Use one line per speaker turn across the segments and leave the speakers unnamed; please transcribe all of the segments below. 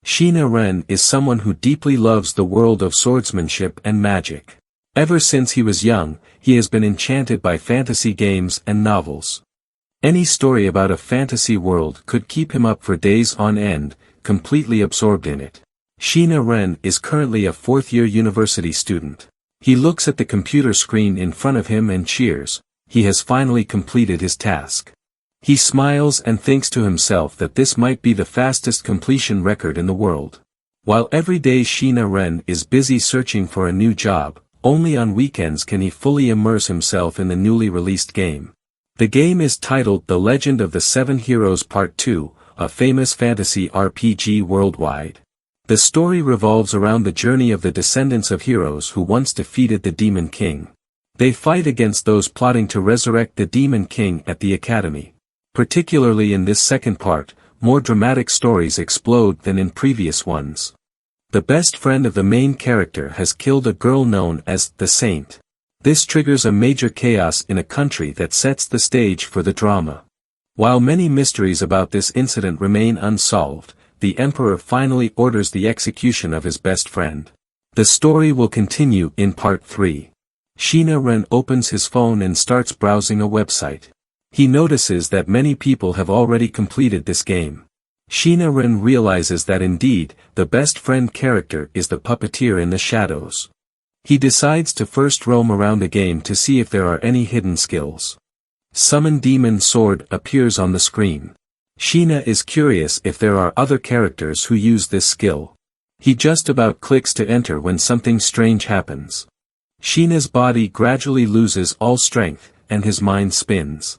Sheena Ren is someone who deeply loves the world of swordsmanship and magic. Ever since he was young, he has been enchanted by fantasy games and novels. Any story about a fantasy world could keep him up for days on end, completely absorbed in it. Sheena Ren is currently a fourth-year university student. He looks at the computer screen in front of him and cheers. He has finally completed his task. He smiles and thinks to himself that this might be the fastest completion record in the world. While every day Sheena Ren is busy searching for a new job, only on weekends can he fully immerse himself in the newly released game. The game is titled The Legend of the Seven Heroes Part 2, a famous fantasy RPG worldwide. The story revolves around the journey of the descendants of heroes who once defeated the Demon King. They fight against those plotting to resurrect the Demon King at the Academy. Particularly in this second part, more dramatic stories explode than in previous ones. The best friend of the main character has killed a girl known as the Saint. This triggers a major chaos in a country that sets the stage for the drama. While many mysteries about this incident remain unsolved, the Emperor finally orders the execution of his best friend. The story will continue in Part 3. Sheena Ren opens his phone and starts browsing a website. He notices that many people have already completed this game. Sheena Ren realizes that indeed, the best friend character is the puppeteer in the shadows. He decides to first roam around the game to see if there are any hidden skills. Summon Demon Sword appears on the screen. Sheena is curious if there are other characters who use this skill. He just about clicks to enter when something strange happens. Sheena's body gradually loses all strength, and his mind spins.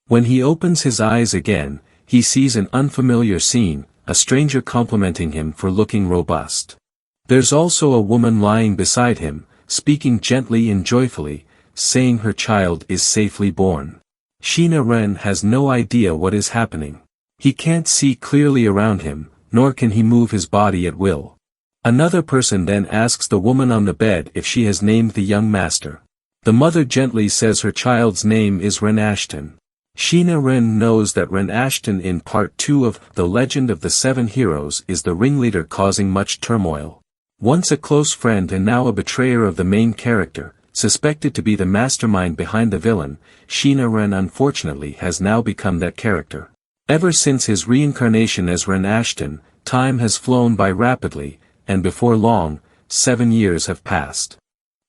When he opens his eyes again, he sees an unfamiliar scene, a stranger complimenting him for looking robust. There's also a woman lying beside him, speaking gently and joyfully, saying her child is safely born. Sheena Ren has no idea what is happening. He can't see clearly around him, nor can he move his body at will. Another person then asks the woman on the bed if she has named the young master. The mother gently says her child's name is Ren Aston. Sheena Ren knows that Ren Aston in Part 2 of The Legend of the Seven Heroes is the ringleader causing much turmoil. Once a close friend and now a betrayer of the main character, suspected to be the mastermind behind the villain, Sheena Ren unfortunately has now become that character. Ever since his reincarnation as Ren Aston, time has flown by rapidly, and before long, 7 years have passed.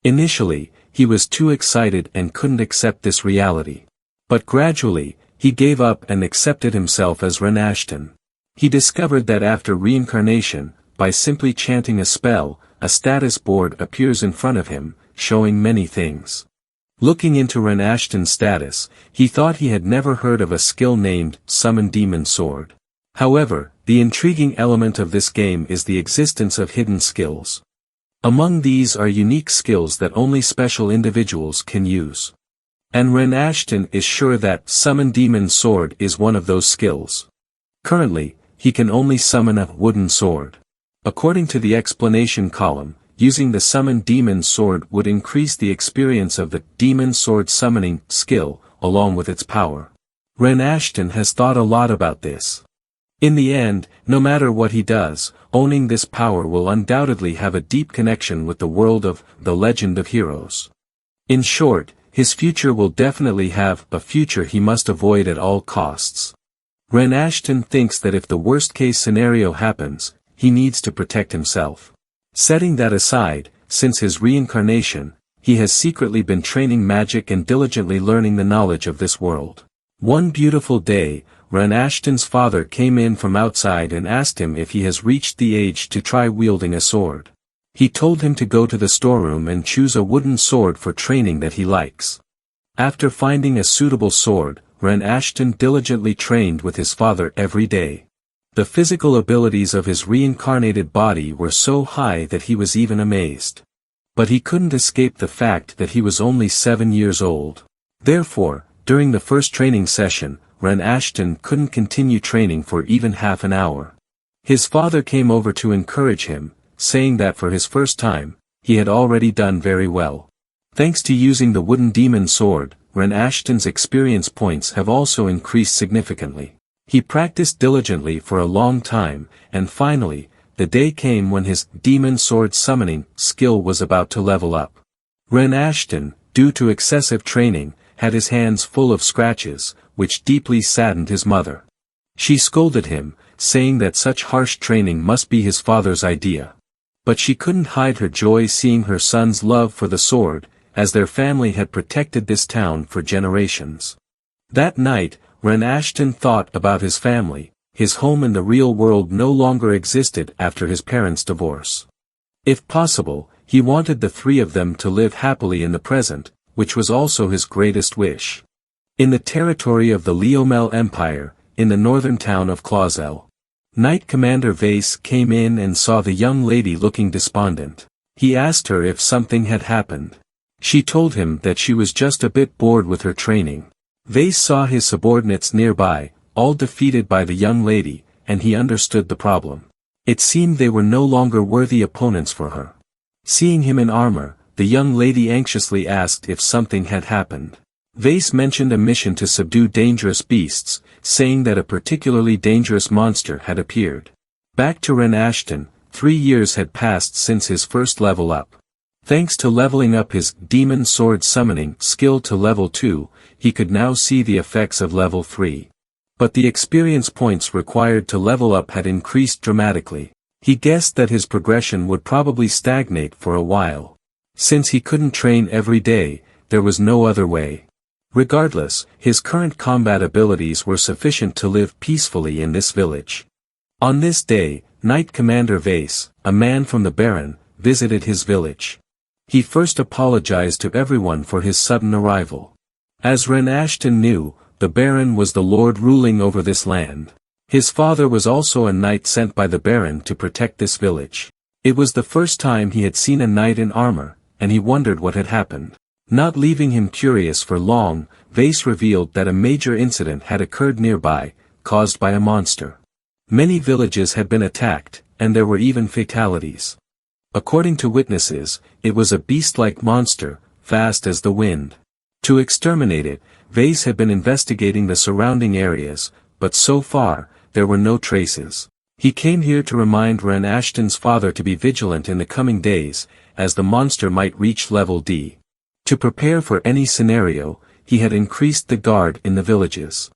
Initially, he was too excited and couldn't accept this reality. But gradually, he gave up and accepted himself as Ren Aston. He discovered that after reincarnation, by simply chanting a spell, a status board appears in front of him, showing many things. Looking into Ren Aston's status, he thought he had never heard of a skill named Summon Demon Sword. However, the intriguing element of this game is the existence of hidden skills. Among these are unique skills that only special individuals can use. And Ren Aston is sure that Summon Demon Sword is one of those skills. Currently, he can only summon a wooden sword. According to the explanation column, using the Summon Demon Sword would increase the experience of the Demon Sword summoning skill, along with its power. Ren Aston has thought a lot about this. In the end, no matter what he does, owning this power will undoubtedly have a deep connection with the world of The Legend of Heroes. In short, his future will definitely have a future he must avoid at all costs. Ren Aston thinks that if the worst-case scenario happens, he needs to protect himself. Setting that aside, since his reincarnation, he has secretly been training magic and diligently learning the knowledge of this world. One beautiful day, Ren Aston's father came in from outside and asked him if he has reached the age to try wielding a sword. He told him to go to the storeroom and choose a wooden sword for training that he likes. After finding a suitable sword, Ren Aston diligently trained with his father every day. The physical abilities of his reincarnated body were so high that he was even amazed. But he couldn't escape the fact that he was only 7 years old. Therefore, during the first training session, Ren Aston couldn't continue training for even half an hour. His father came over to encourage him, saying that for his first time, he had already done very well. Thanks to using the wooden demon sword, Ren Aston's experience points have also increased significantly. He practiced diligently for a long time, and finally, the day came when his demon sword summoning skill was about to level up. Ren Aston, due to excessive training, had his hands full of scratches, which deeply saddened his mother. She scolded him, saying that such harsh training must be his father's idea. But she couldn't hide her joy seeing her son's love for the sword, as their family had protected this town for generations. That night, Ren Aston thought about his family. His home in the real world no longer existed after his parents' divorce. If possible, he wanted the three of them to live happily in the present, which was also his greatest wish. In the territory of the Leomel Empire, in the northern town of Clausel, Knight Commander Vase came in and saw the young lady looking despondent. He asked her if something had happened. She told him that she was just a bit bored with her training. Vase saw his subordinates nearby, all defeated by the young lady, and he understood the problem. It seemed they were no longer worthy opponents for her. Seeing him in armor, the young lady anxiously asked if something had happened. Vase mentioned a mission to subdue dangerous beasts, saying that a particularly dangerous monster had appeared. Back to Ren Aston, 3 years had passed since his first level up. Thanks to leveling up his demon sword summoning skill to level 2, he could now see the effects of level 3. But the experience points required to level up had increased dramatically. He guessed that his progression would probably stagnate for a while. Since he couldn't train every day, there was no other way. Regardless, his current combat abilities were sufficient to live peacefully in this village. On this day, Knight Commander Vase, a man from the Baron, visited his village. He first apologized to everyone for his sudden arrival. As Ren Aston knew, the Baron was the lord ruling over this land. His father was also a knight sent by the Baron to protect this village. It was the first time he had seen a knight in armor, and he wondered what had happened. Not leaving him curious for long, Vase revealed that a major incident had occurred nearby, caused by a monster. Many villages had been attacked, and there were even fatalities. According to witnesses, it was a beast-like monster, fast as the wind. To exterminate it, Vase had been investigating the surrounding areas, but so far, there were no traces. He came here to remind Ren Aston's father to be vigilant in the coming days, as the monster might reach level D. To prepare for any scenario, he had increased the guard in the villages.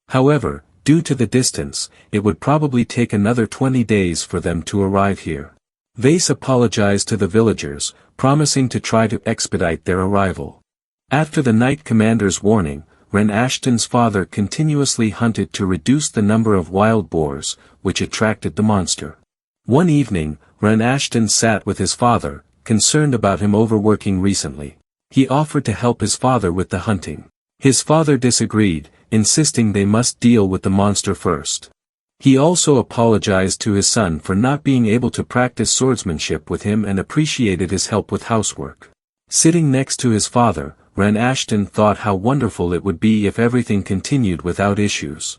However, due to the distance, it would probably take another 20 days for them to arrive here. Vase apologized to the villagers, promising to try to expedite their arrival. After the Knight Commander's warning, Ren Aston's father continuously hunted to reduce the number of wild boars, which attracted the monster. One evening, Ren Aston sat with his father, concerned about him overworking recently. He offered to help his father with the hunting. His father disagreed, insisting they must deal with the monster first. He also apologized to his son for not being able to practice swordsmanship with him and appreciated his help with housework. Sitting next to his father, Ren Aston thought how wonderful it would be if everything continued without issues.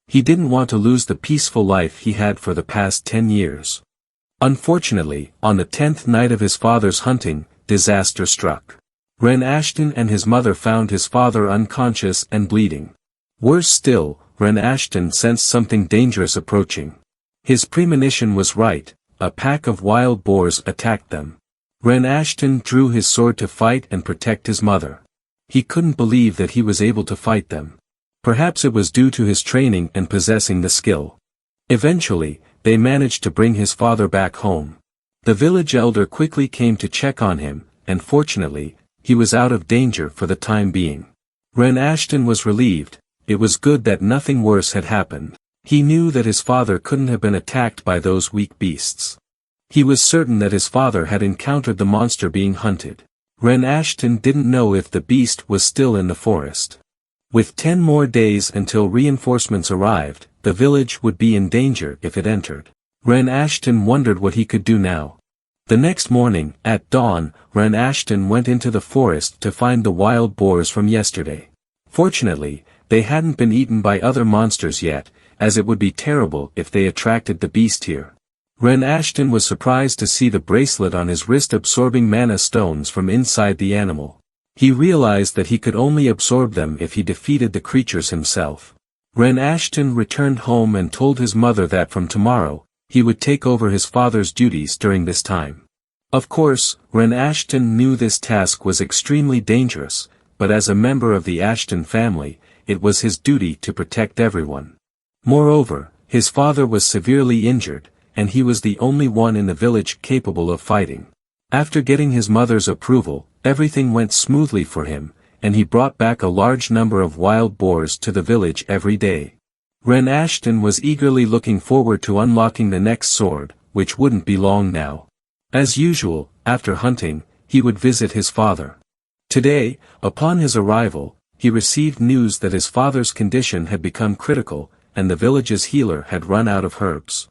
He didn't want to lose the peaceful life he had for the past 10 years. Unfortunately, on the 10th night of his father's hunting, disaster struck. Ren Aston and his mother found his father unconscious and bleeding. Worse still, Ren Aston sensed something dangerous approaching. His premonition was right, a pack of wild boars attacked them. Ren Aston drew his sword to fight and protect his mother. He couldn't believe that he was able to fight them. Perhaps it was due to his training and possessing the skill. Eventually, they managed to bring his father back home. The village elder quickly came to check on him, and fortunately, he was out of danger for the time being. Ren Aston was relieved. It was good that nothing worse had happened. He knew that his father couldn't have been attacked by those weak beasts. He was certain that his father had encountered the monster being hunted. Ren Aston didn't know if the beast was still in the forest. With 10 more days until reinforcements arrived, the village would be in danger if it entered. Ren Aston wondered what he could do now. The next morning, at dawn, Ren Aston went into the forest to find the wild boars from yesterday. Fortunately, they hadn't been eaten by other monsters yet, as it would be terrible if they attracted the beast here. Ren Aston was surprised to see the bracelet on his wrist absorbing mana stones from inside the animal. He realized that he could only absorb them if he defeated the creatures himself. Ren Aston returned home and told his mother that from tomorrow, he would take over his father's duties during this time. Of course, Ren Aston knew this task was extremely dangerous, but as a member of the Aston family, it was his duty to protect everyone. Moreover, his father was severely injured, and he was the only one in the village capable of fighting. After getting his mother's approval, everything went smoothly for him, and he brought back a large number of wild boars to the village every day. Ren Aston was eagerly looking forward to unlocking the next sword, which wouldn't be long now. As usual, after hunting, he would visit his father. Today, upon his arrival, he received news that his father's condition had become critical, and the village's healer had run out of herbs.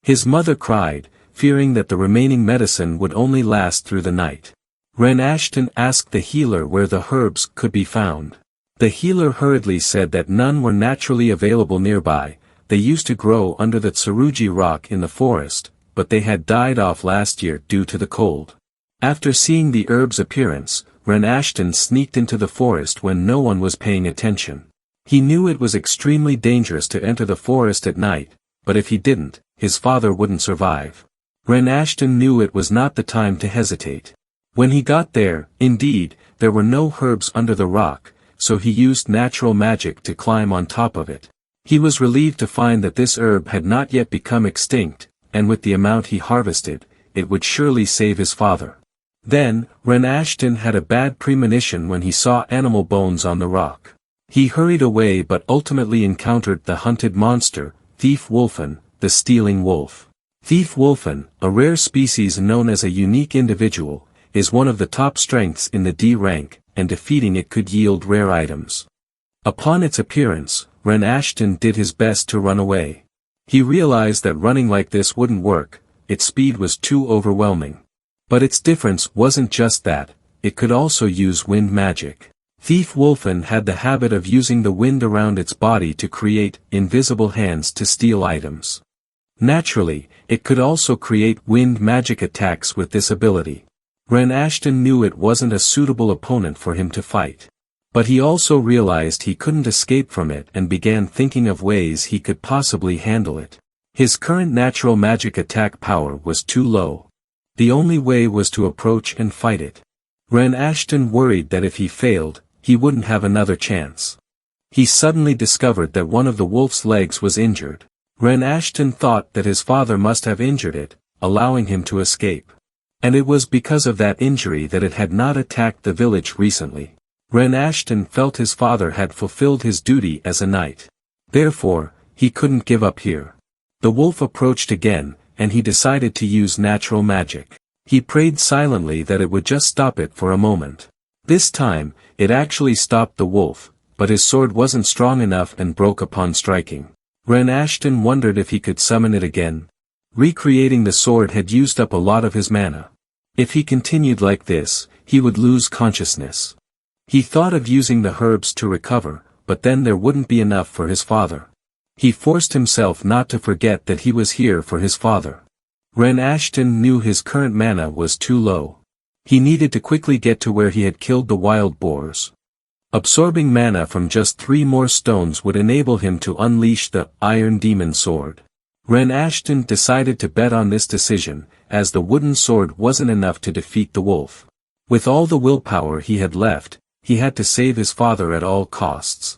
His mother cried, fearing that the remaining medicine would only last through the night. Ren Aston asked the healer where the herbs could be found. The healer hurriedly said that none were naturally available nearby. They used to grow under the Tsurugi rock in the forest, but they had died off last year due to the cold. After seeing the herb's appearance, Ren Aston sneaked into the forest when no one was paying attention. He knew it was extremely dangerous to enter the forest at night, but if he didn't, his father wouldn't survive. Ren Aston knew it was not the time to hesitate. When he got there, indeed, there were no herbs under the rock, so he used natural magic to climb on top of it. He was relieved to find that this herb had not yet become extinct, and with the amount he harvested, it would surely save his father. Then, Ren Aston had a bad premonition when he saw animal bones on the rock. He hurried away but ultimately encountered the hunted monster, Thief Wolfen, the stealing wolf. Thief Wolfen, a rare species known as a unique individual, is one of the top strengths in the D rank, and defeating it could yield rare items. Upon its appearance, Ren Aston did his best to run away. He realized that running like this wouldn't work, its speed was too overwhelming. But its difference wasn't just that, it could also use wind magic. Thief Wolfen had the habit of using the wind around its body to create invisible hands to steal items. Naturally, it could also create wind magic attacks with this ability. Ren Aston knew it wasn't a suitable opponent for him to fight. But he also realized he couldn't escape from it and began thinking of ways he could possibly handle it. His current natural magic attack power was too low. The only way was to approach and fight it. Ren Aston worried that if he failed, he wouldn't have another chance. He suddenly discovered that one of the wolf's legs was injured. Ren Aston thought that his father must have injured it, allowing him to escape. And it was because of that injury that it had not attacked the village recently. Ren Aston felt his father had fulfilled his duty as a knight. Therefore, he couldn't give up here. The wolf approached again, and he decided to use natural magic. He prayed silently that it would just stop it for a moment. This time, it actually stopped the wolf, but his sword wasn't strong enough and broke upon striking. Ren Aston wondered if he could summon it again. Recreating the sword had used up a lot of his mana. If he continued like this, he would lose consciousness. He thought of using the herbs to recover, but then there wouldn't be enough for his father. He forced himself not to forget that he was here for his father. Ren Aston knew his current mana was too low. He needed to quickly get to where he had killed the wild boars. Absorbing mana from just 3 more stones would enable him to unleash the Iron Demon Sword. Ren Aston decided to bet on this decision, as the wooden sword wasn't enough to defeat the wolf. With all the willpower he had left, he had to save his father at all costs.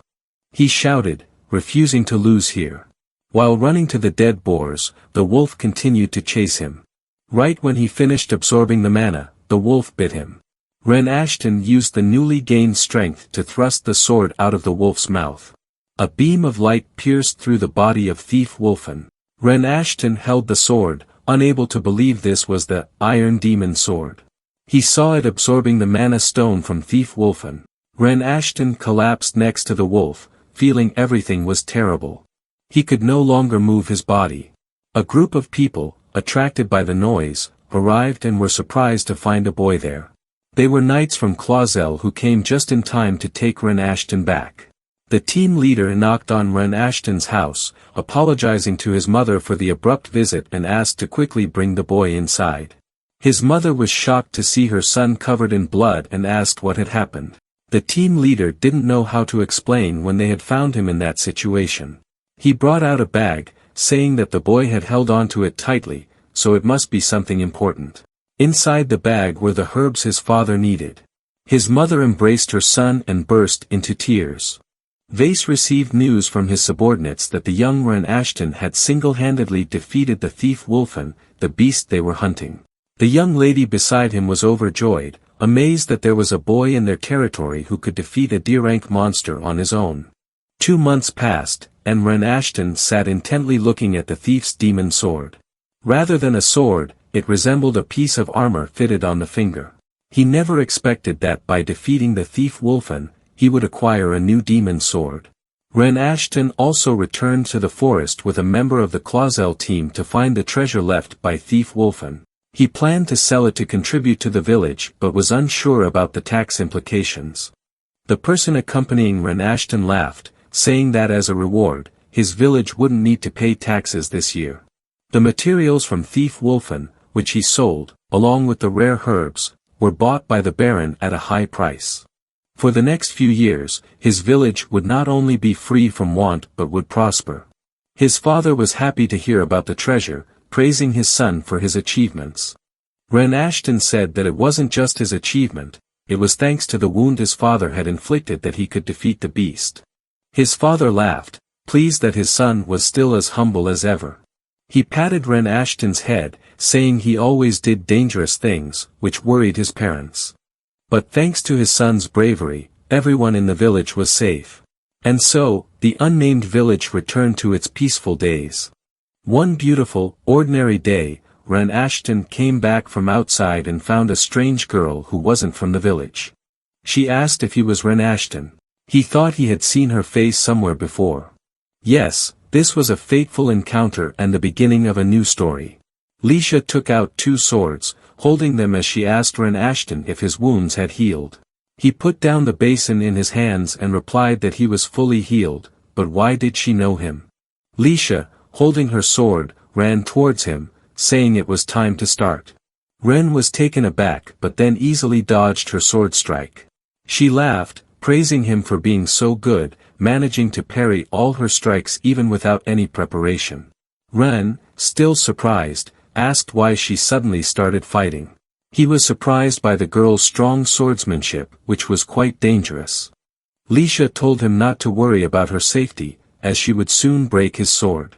He shouted, refusing to lose here. While running to the dead boars, the wolf continued to chase him. Right when he finished absorbing the mana, the wolf bit him. Ren Aston used the newly gained strength to thrust the sword out of the wolf's mouth. A beam of light pierced through the body of Thief Wolfen. Ren Aston held the sword, unable to believe this was the Iron Demon Sword. He saw it absorbing the mana stone from Thief Wolfen. Ren Aston collapsed next to the wolf, feeling everything was terrible. He could no longer move his body. A group of people, attracted by the noise, arrived and were surprised to find a boy there. They were knights from Clausel who came just in time to take Ren Aston back. The team leader knocked on Ren Aston's house, apologizing to his mother for the abrupt visit and asked to quickly bring the boy inside. His mother was shocked to see her son covered in blood and asked what had happened. The team leader didn't know how to explain when they had found him in that situation. He brought out a bag, saying that the boy had held onto it tightly, so it must be something important. Inside the bag were the herbs his father needed. His mother embraced her son and burst into tears. Vase received news from his subordinates that the young Ren Aston had single-handedly defeated the thief Wolfen, the beast they were hunting. The young lady beside him was overjoyed, amazed that there was a boy in their territory who could defeat a D-rank monster on his own. 2 months passed, and Ren Aston sat intently looking at the thief's demon sword. Rather than a sword, it resembled a piece of armor fitted on the finger. He never expected that by defeating the thief Wolfen, he would acquire a new demon sword. Ren Aston also returned to the forest with a member of the Clausel team to find the treasure left by thief Wolfen. He planned to sell it to contribute to the village but was unsure about the tax implications. The person accompanying Ren Aston laughed, saying that as a reward, his village wouldn't need to pay taxes this year. The materials from thief Wolfen, which he sold, along with the rare herbs, were bought by the Baron at a high price. For the next few years, his village would not only be free from want but would prosper. His father was happy to hear about the treasure, praising his son for his achievements. Ren Aston said that it wasn't just his achievement, it was thanks to the wound his father had inflicted that he could defeat the beast. His father laughed, pleased that his son was still as humble as ever. He patted Ren Aston's head, saying he always did dangerous things, which worried his parents. But thanks to his son's bravery, everyone in the village was safe. And so, the unnamed village returned to its peaceful days. One beautiful, ordinary day, Ren Aston came back from outside and found a strange girl who wasn't from the village. She asked if he was Ren Aston. He thought he had seen her face somewhere before. Yes, this was a fateful encounter and the beginning of a new story. Lisha took out 2 swords, holding them as she asked Ren Aston if his wounds had healed. He put down the basin in his hands and replied that he was fully healed, but why did she know him? Lisha, holding her sword, ran towards him, saying it was time to start. Ren was taken aback but then easily dodged her sword strike. She laughed, praising him for being so good, managing to parry all her strikes even without any preparation. Ren, still surprised, asked why she suddenly started fighting. He was surprised by the girl's strong swordsmanship, which was quite dangerous. Lisha told him not to worry about her safety, as she would soon break his sword.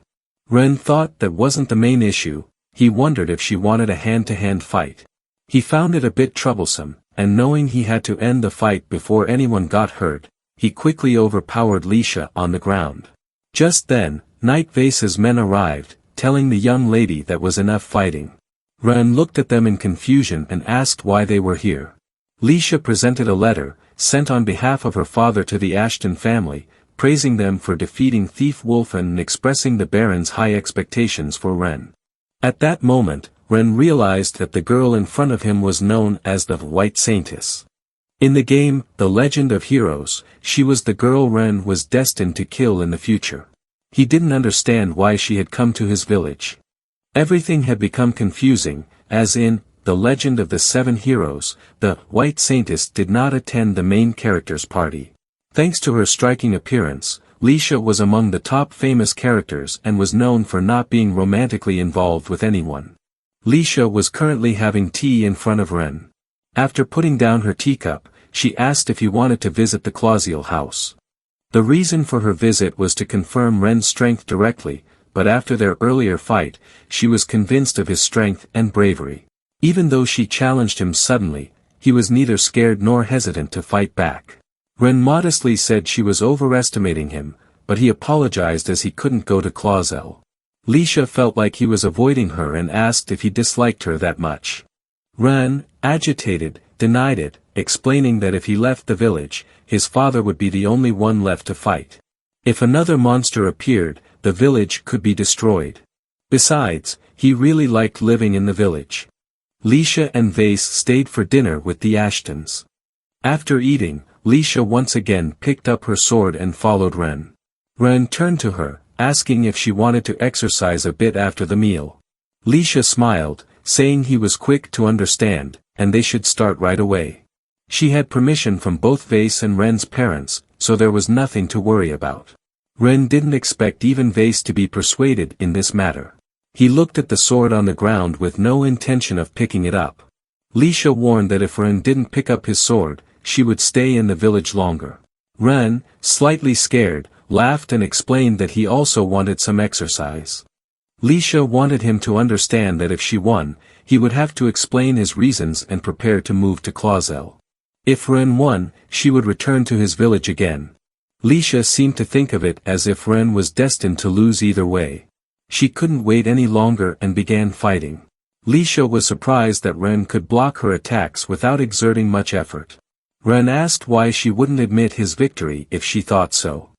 Ren thought that wasn't the main issue, he wondered if she wanted a hand-to-hand fight. He found it a bit troublesome, and knowing he had to end the fight before anyone got hurt, he quickly overpowered Lisha on the ground. Just then, Knight Vase's men arrived, telling the young lady that was enough fighting. Ren looked at them in confusion and asked why they were here. Lisha presented a letter, sent on behalf of her father to the Aston family, praising them for defeating thief Wolfen and expressing the Baron's high expectations for Ren. At that moment, Ren realized that the girl in front of him was known as the White Saintess. In the game, The Legend of Heroes, she was the girl Ren was destined to kill in the future. He didn't understand why she had come to his village. Everything had become confusing, as in, The Legend of the 7 Heroes, the White Saintess did not attend the main character's party. Thanks to her striking appearance, Lisha was among the top famous characters and was known for not being romantically involved with anyone. Lisha was currently having tea in front of Ren. After putting down her teacup, she asked if he wanted to visit the Clausel house. The reason for her visit was to confirm Ren's strength directly, but after their earlier fight, she was convinced of his strength and bravery. Even though she challenged him suddenly, he was neither scared nor hesitant to fight back. Ren modestly said she was overestimating him, but he apologized as he couldn't go to Clausel. Lisha felt like he was avoiding her and asked if he disliked her that much. Ren, agitated, denied it, explaining that if he left the village, his father would be the only one left to fight. If another monster appeared, the village could be destroyed. Besides, he really liked living in the village. Lisha and Vase stayed for dinner with the Ashtons. After eating, Lisha once again picked up her sword and followed Ren. Ren turned to her, asking if she wanted to exercise a bit after the meal. Lisha smiled, saying he was quick to understand, and they should start right away. She had permission from both Vase and Ren's parents, so there was nothing to worry about. Ren didn't expect even Vase to be persuaded in this matter. He looked at the sword on the ground with no intention of picking it up. Lisha warned that if Ren didn't pick up his sword, she would stay in the village longer. Ren, slightly scared, laughed and explained that he also wanted some exercise. Lisha wanted him to understand that if she won, he would have to explain his reasons and prepare to move to Clausel. If Ren won, she would return to his village again. Lisha seemed to think of it as if Ren was destined to lose either way. She couldn't wait any longer and began fighting. Lisha was surprised that Ren could block her attacks without exerting much effort. Ren asked why she wouldn't admit his victory if she thought so.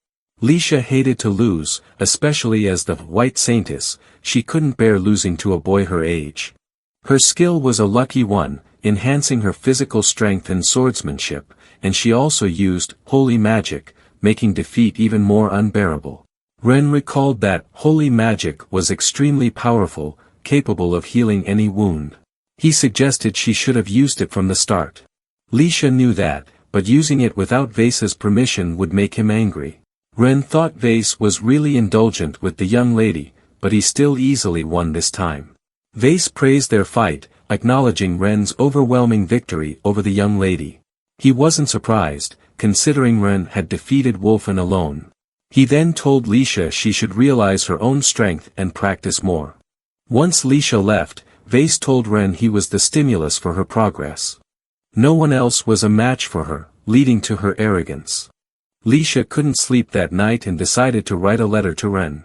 Lisha hated to lose, especially as the white saintess. She couldn't bear losing to a boy her age. Her skill was a lucky one, enhancing her physical strength and swordsmanship, and she also used holy magic, making defeat even more unbearable. Ren recalled that holy magic was extremely powerful, capable of healing any wound. He suggested she should have used it from the start. Lisha knew that, but using it without Vase's permission would make him angry. Ren thought Vase was really indulgent with the young lady, but he still easily won this time. Vase praised their fight, acknowledging Ren's overwhelming victory over the young lady. He wasn't surprised, considering Ren had defeated Wolfen alone. He then told Lisha she should realize her own strength and practice more. Once Lisha left, Vase told Ren he was the stimulus for her progress. No one else was a match for her, leading to her arrogance. Lisha couldn't sleep that night and decided to write a letter to Ren.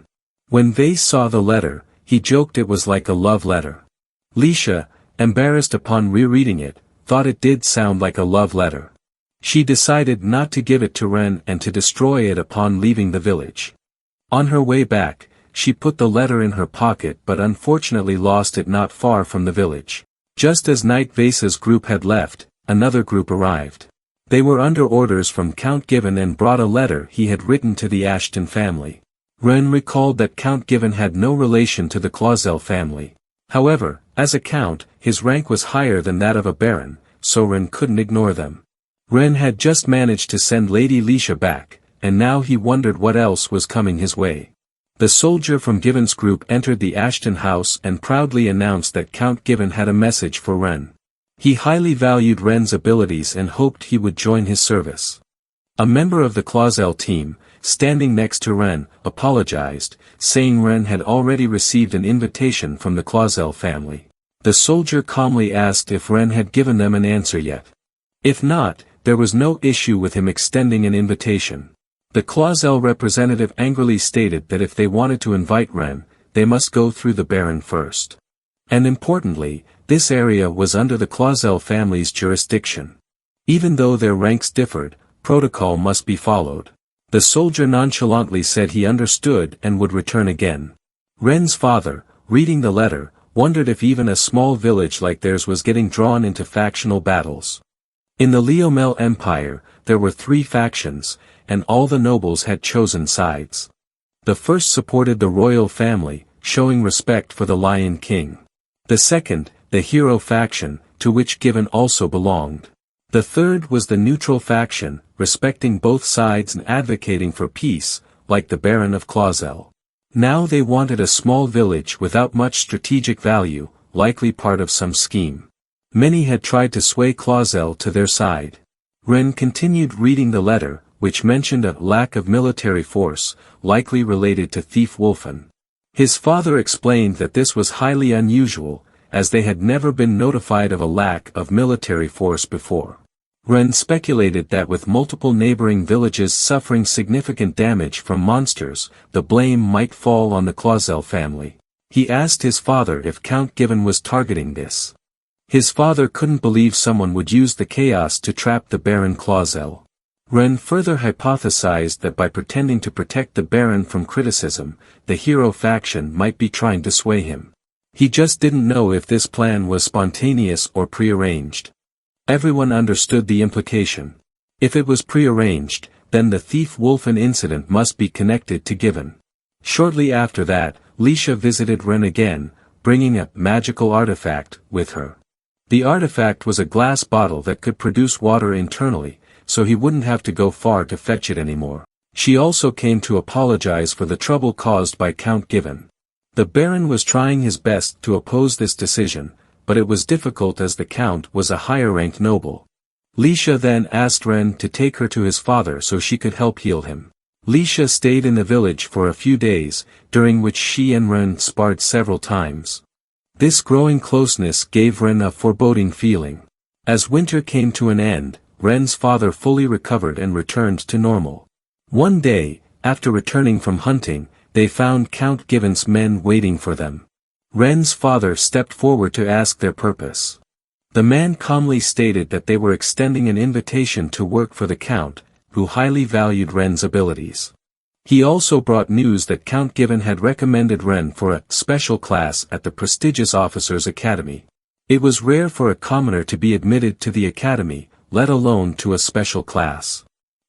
When Vase saw the letter, he joked it was like a love letter. Lisha, embarrassed upon rereading it, thought it did sound like a love letter. She decided not to give it to Ren and to destroy it upon leaving the village. On her way back, she put the letter in her pocket but unfortunately lost it not far from the village. Just as Knight Vase's group had left, another group arrived. They were under orders from Count Given and brought a letter he had written to the Aston family. Ren recalled that Count Given had no relation to the Clausel family. However, as a count, his rank was higher than that of a baron, so Ren couldn't ignore them. Ren had just managed to send Lady Lisha back, and now he wondered what else was coming his way. The soldier from Given's group entered the Ashton house and proudly announced that Count Given had a message for Ren. He highly valued Ren's abilities and hoped he would join his service. A member of the Clausel team, standing next to Ren, apologized, saying Ren had already received an invitation from the Clausel family. The soldier calmly asked if Ren had given them an answer yet. If not, there was no issue with him extending an invitation. The Clausel representative angrily stated that if they wanted to invite Ren, they must go through the Baron first. And importantly, this area was under the Clausel family's jurisdiction. Even though their ranks differed, protocol must be followed. The soldier nonchalantly said he understood and would return again. Ren's father, reading the letter, wondered if even a small village like theirs was getting drawn into factional battles. In the Leomel Empire, there were 3 factions, and all the nobles had chosen sides. The first supported the royal family, showing respect for the Lion King. The second, the hero faction, to which Given also belonged. The third was the neutral faction, respecting both sides and advocating for peace, like the Baron of Clausel. Now they wanted a small village without much strategic value, likely part of some scheme. Many had tried to sway Clausel to their side. Ren continued reading the letter, which mentioned a lack of military force, likely related to thief Wolfen. His father explained that this was highly unusual, as they had never been notified of a lack of military force before. Ren speculated that with multiple neighboring villages suffering significant damage from monsters, the blame might fall on the Clausel family. He asked his father if Count Given was targeting this. His father couldn't believe someone would use the chaos to trap the Baron Clausel. Ren further hypothesized that by pretending to protect the Baron from criticism, the hero faction might be trying to sway him. He just didn't know if this plan was spontaneous or prearranged. Everyone understood the implication. If it was prearranged, then the thief Wolfen incident must be connected to Given. Shortly after that, Lisha visited Ren again, bringing a magical artifact with her. The artifact was a glass bottle that could produce water internally, so he wouldn't have to go far to fetch it anymore. She also came to apologize for the trouble caused by Count Given. The Baron was trying his best to oppose this decision, but it was difficult as the Count was a higher-ranked noble. Lisha then asked Ren to take her to his father so she could help heal him. Lisha stayed in the village for a few days, during which she and Ren sparred several times. This growing closeness gave Ren a foreboding feeling. As winter came to an end, Ren's father fully recovered and returned to normal. One day, after returning from hunting, they found Count Given's men waiting for them. Ren's father stepped forward to ask their purpose. The man calmly stated that they were extending an invitation to work for the Count, who highly valued Ren's abilities. He also brought news that Count Given had recommended Ren for a special class at the prestigious Officers' Academy. It was rare for a commoner to be admitted to the academy, let alone to a special class.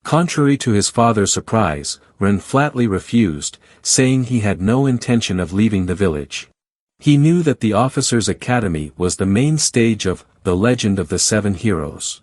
Contrary to his father's surprise, Ren flatly refused, saying he had no intention of leaving the village. He knew that the Officers' Academy was the main stage of the Legend of the Seven Heroes.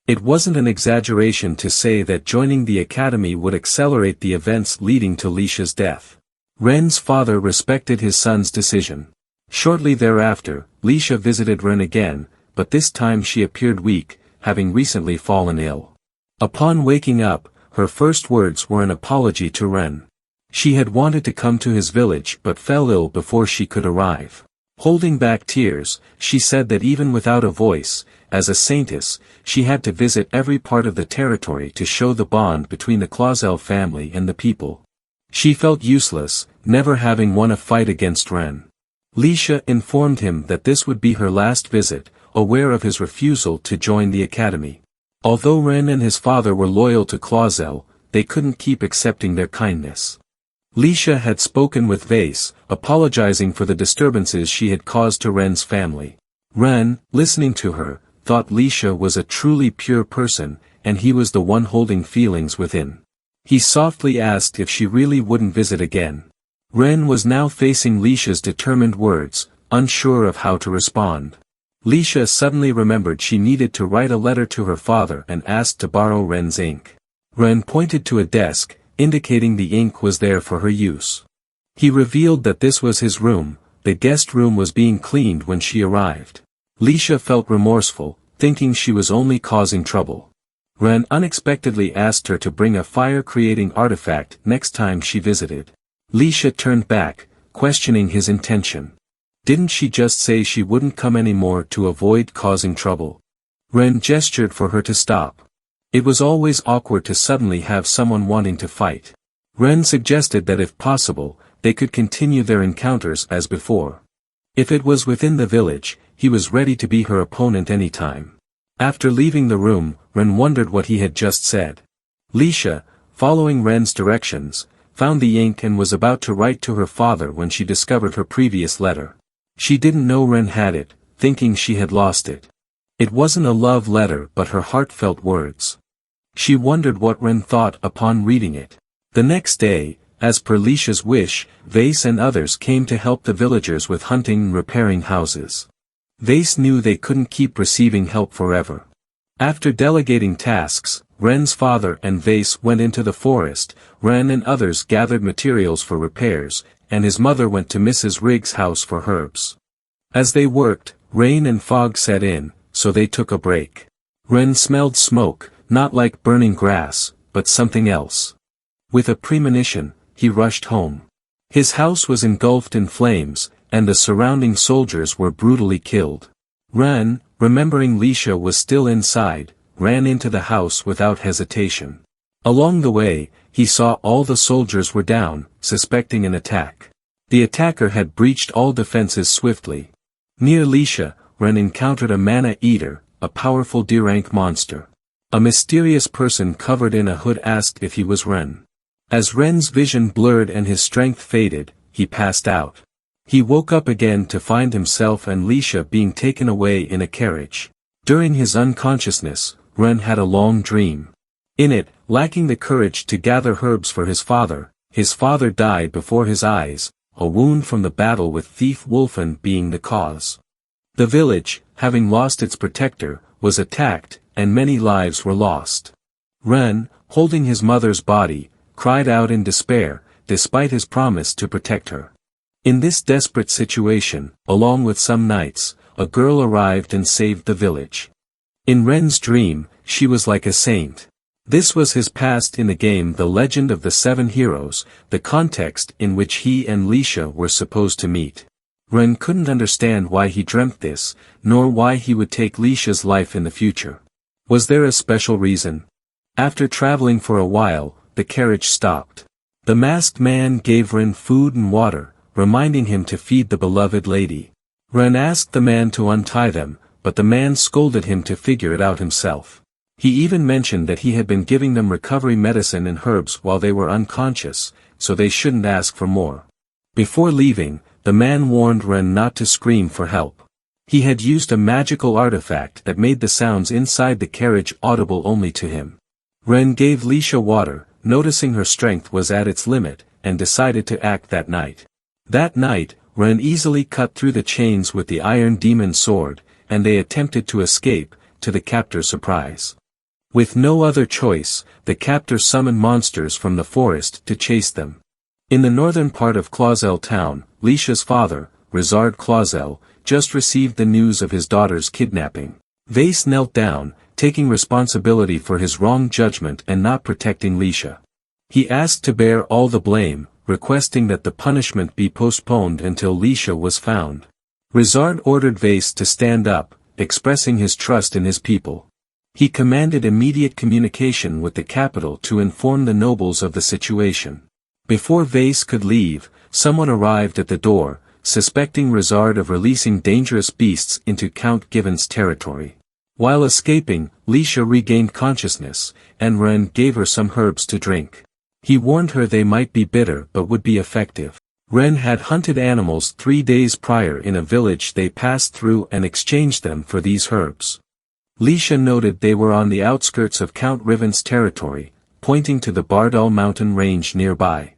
It wasn't an exaggeration to say that joining the academy would accelerate the events leading to Lisha's death. Ren's father respected his son's decision. Shortly thereafter, Lisha visited Ren again, but this time she appeared weak, having recently fallen ill. Upon waking up, her first words were an apology to Ren. She had wanted to come to his village but fell ill before she could arrive. Holding back tears, she said that even without a voice, as a saintess, she had to visit every part of the territory to show the bond between the Clausel family and the people. She felt useless, never having won a fight against Ren. Lisha informed him that this would be her last visit, aware of his refusal to join the academy. Although Ren and his father were loyal to Clausel, they couldn't keep accepting their kindness. Lisha had spoken with Vase, apologizing for the disturbances she had caused to Ren's family. Ren, listening to her, thought Lisha was a truly pure person, and he was the one holding feelings within. He softly asked if she really wouldn't visit again. Ren was now facing Lisha's determined words, unsure of how to respond. Lisha suddenly remembered she needed to write a letter to her father and asked to borrow Ren's ink. Ren pointed to a desk, indicating the ink was there for her use. He revealed that this was his room. The guest room was being cleaned when she arrived. Lisha felt remorseful, thinking she was only causing trouble. Ren unexpectedly asked her to bring a fire-creating artifact next time she visited. Lisha turned back, questioning his intention. Didn't she just say she wouldn't come anymore to avoid causing trouble? Ren gestured for her to stop. It was always awkward to suddenly have someone wanting to fight. Ren suggested that if possible, they could continue their encounters as before. If it was within the village, he was ready to be her opponent anytime. After leaving the room, Ren wondered what he had just said. Lisha, following Ren's directions, found the ink and was about to write to her father when she discovered her previous letter. She didn't know Ren had it, thinking she had lost it. It wasn't a love letter but her heartfelt words. She wondered what Ren thought upon reading it. The next day, as per Lisha's wish, Vase and others came to help the villagers with hunting and repairing houses. Vase knew they couldn't keep receiving help forever. After delegating tasks, Ren's father and Vase went into the forest. Ren and others gathered materials for repairs, and his mother went to Mrs. Riggs' house for herbs. As they worked, rain and fog set in, so they took a break. Ren smelled smoke, not like burning grass, but something else. With a premonition, he rushed home. His house was engulfed in flames, and the surrounding soldiers were brutally killed. Ren, remembering Lisha was still inside, ran into the house without hesitation. Along the way, he saw all the soldiers were down, suspecting an attack. The attacker had breached all defenses swiftly. Near Lisha, Ren encountered a mana eater, a powerful D-rank monster. A mysterious person covered in a hood asked if he was Ren. As Ren's vision blurred and his strength faded, he passed out. He woke up again to find himself and Lisha being taken away in a carriage. During his unconsciousness, Ren had a long dream. In it, lacking the courage to gather herbs for his father died before his eyes, a wound from the battle with thief Wolfen being the cause. The village, having lost its protector, was attacked, and many lives were lost. Ren, holding his mother's body, cried out in despair, despite his promise to protect her. In this desperate situation, along with some knights, a girl arrived and saved the village. In Ren's dream, she was like a saint. This was his past in the game The Legend of the Seven Heroes, the context in which he and Leisha were supposed to meet. Ren couldn't understand why he dreamt this, nor why he would take Leisha's life in the future. Was there a special reason? After traveling for a while, the carriage stopped. The masked man gave Ren food and water, reminding him to feed the beloved lady. Ren asked the man to untie them, but the man scolded him to figure it out himself. He even mentioned that he had been giving them recovery medicine and herbs while they were unconscious, so they shouldn't ask for more. Before leaving, the man warned Ren not to scream for help. He had used a magical artifact that made the sounds inside the carriage audible only to him. Ren gave Leisha water, noticing her strength was at its limit, and decided to act that night. That night, Ren easily cut through the chains with the Iron Demon sword, and they attempted to escape, to the captor's surprise. With no other choice, the captor summoned monsters from the forest to chase them. In the northern part of Clausel town, Leisha's father, Rizard Clausel, just received the news of his daughter's kidnapping. Vase knelt down, taking responsibility for his wrong judgment and not protecting Leisha. He asked to bear all the blame, requesting that the punishment be postponed until Leisha was found. Rizard ordered Vase to stand up, expressing his trust in his people. He commanded immediate communication with the capital to inform the nobles of the situation. Before Vase could leave, someone arrived at the door, suspecting Rizard of releasing dangerous beasts into Count Given's territory. While escaping, Leisha regained consciousness, and Ren gave her some herbs to drink. He warned her they might be bitter but would be effective. Ren had hunted animals 3 days prior in a village they passed through and exchanged them for these herbs. Leisha noted they were on the outskirts of Count Riven's territory, pointing to the Bardal mountain range nearby.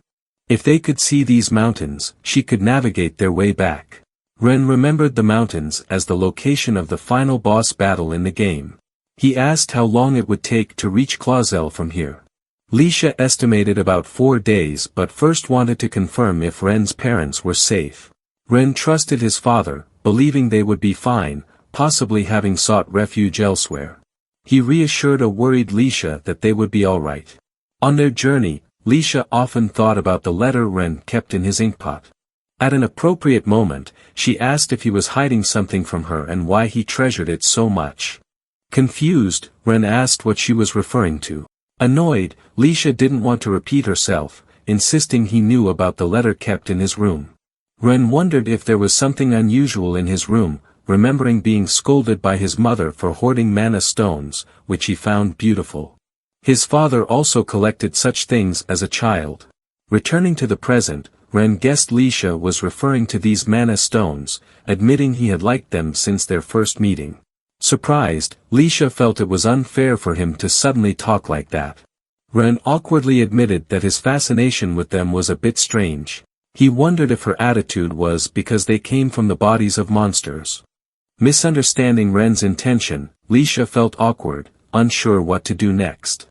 If they could see these mountains, she could navigate their way back. Ren remembered the mountains as the location of the final boss battle in the game. He asked how long it would take to reach Clausel from here. Leisha estimated about 4 days but first wanted to confirm if Ren's parents were safe. Ren trusted his father, believing they would be fine, possibly having sought refuge elsewhere. He reassured a worried Leisha that they would be alright. On their journey, Leisha often thought about the letter Ren kept in his inkpot. At an appropriate moment, she asked if he was hiding something from her and why he treasured it so much. Confused, Ren asked what she was referring to. Annoyed, Leisha didn't want to repeat herself, insisting he knew about the letter kept in his room. Ren wondered if there was something unusual in his room, remembering being scolded by his mother for hoarding mana stones, which he found beautiful. His father also collected such things as a child. Returning to the present, Ren guessed Leisha was referring to these mana stones, admitting he had liked them since their first meeting. Surprised, Leisha felt it was unfair for him to suddenly talk like that. Ren awkwardly admitted that his fascination with them was a bit strange. He wondered if her attitude was because they came from the bodies of monsters. Misunderstanding Ren's intention, Leisha felt awkward, unsure what to do next.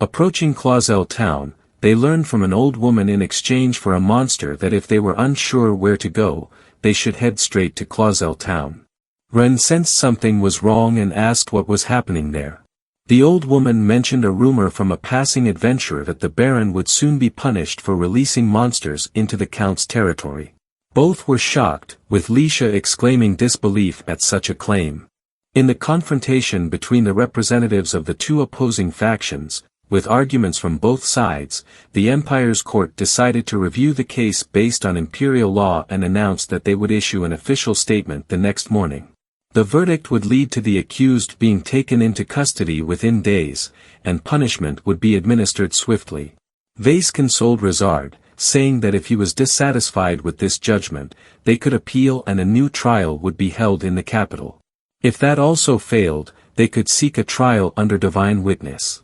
Approaching Clausel town, they learned from an old woman in exchange for a monster that if they were unsure where to go, they should head straight to Clausel town. Ren sensed something was wrong and asked what was happening there. The old woman mentioned a rumor from a passing adventurer that the Baron would soon be punished for releasing monsters into the Count's territory. Both were shocked, with Leisha exclaiming disbelief at such a claim. In the confrontation between the representatives of the two opposing factions, with arguments from both sides, the Empire's court decided to review the case based on imperial law and announced that they would issue an official statement the next morning. The verdict would lead to the accused being taken into custody within days, and punishment would be administered swiftly. Vase consoled Rizard, saying that if he was dissatisfied with this judgment, they could appeal and a new trial would be held in the capital. If that also failed, they could seek a trial under divine witness.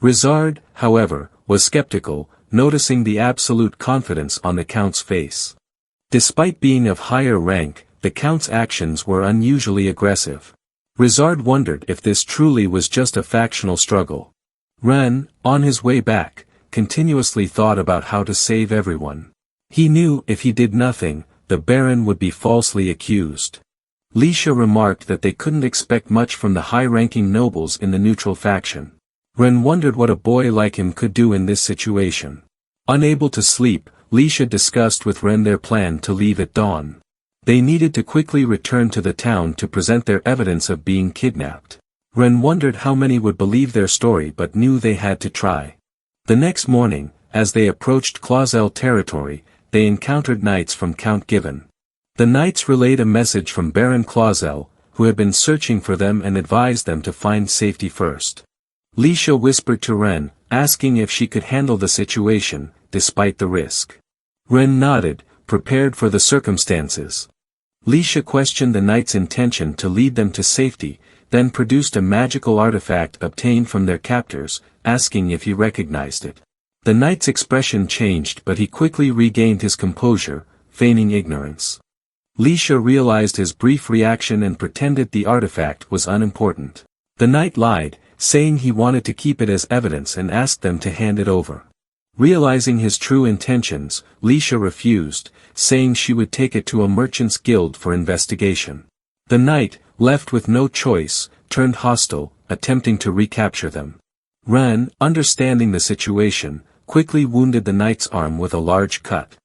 Rizard, however, was skeptical, noticing the absolute confidence on the Count's face. Despite being of higher rank, the Count's actions were unusually aggressive. Rizard wondered if this truly was just a factional struggle. Ren, on his way back, continuously thought about how to save everyone. He knew if he did nothing, the Baron would be falsely accused. Lisha remarked that they couldn't expect much from the high-ranking nobles in the neutral faction. Ren wondered what a boy like him could do in this situation. Unable to sleep, Lisha discussed with Ren their plan to leave at dawn. They needed to quickly return to the town to present their evidence of being kidnapped. Ren wondered how many would believe their story but knew they had to try. The next morning, as they approached Clausel territory, they encountered knights from Count Given. The knights relayed a message from Baron Clausel, who had been searching for them and advised them to find safety first. Lisha whispered to Ren, asking if she could handle the situation, despite the risk. Ren nodded, prepared for the circumstances. Lisha questioned the knights' intention to lead them to safety, then produced a magical artifact obtained from their captors, asking if he recognized it. The knight's expression changed but he quickly regained his composure, feigning ignorance. Lisha realized his brief reaction and pretended the artifact was unimportant. The knight lied, saying he wanted to keep it as evidence and asked them to hand it over. Realizing his true intentions, Lisha refused, saying she would take it to a merchant's guild for investigation. The knight, left with no choice, turned hostile, attempting to recapture them. Ren, understanding the situation, quickly wounded the knight's arm with a large cut.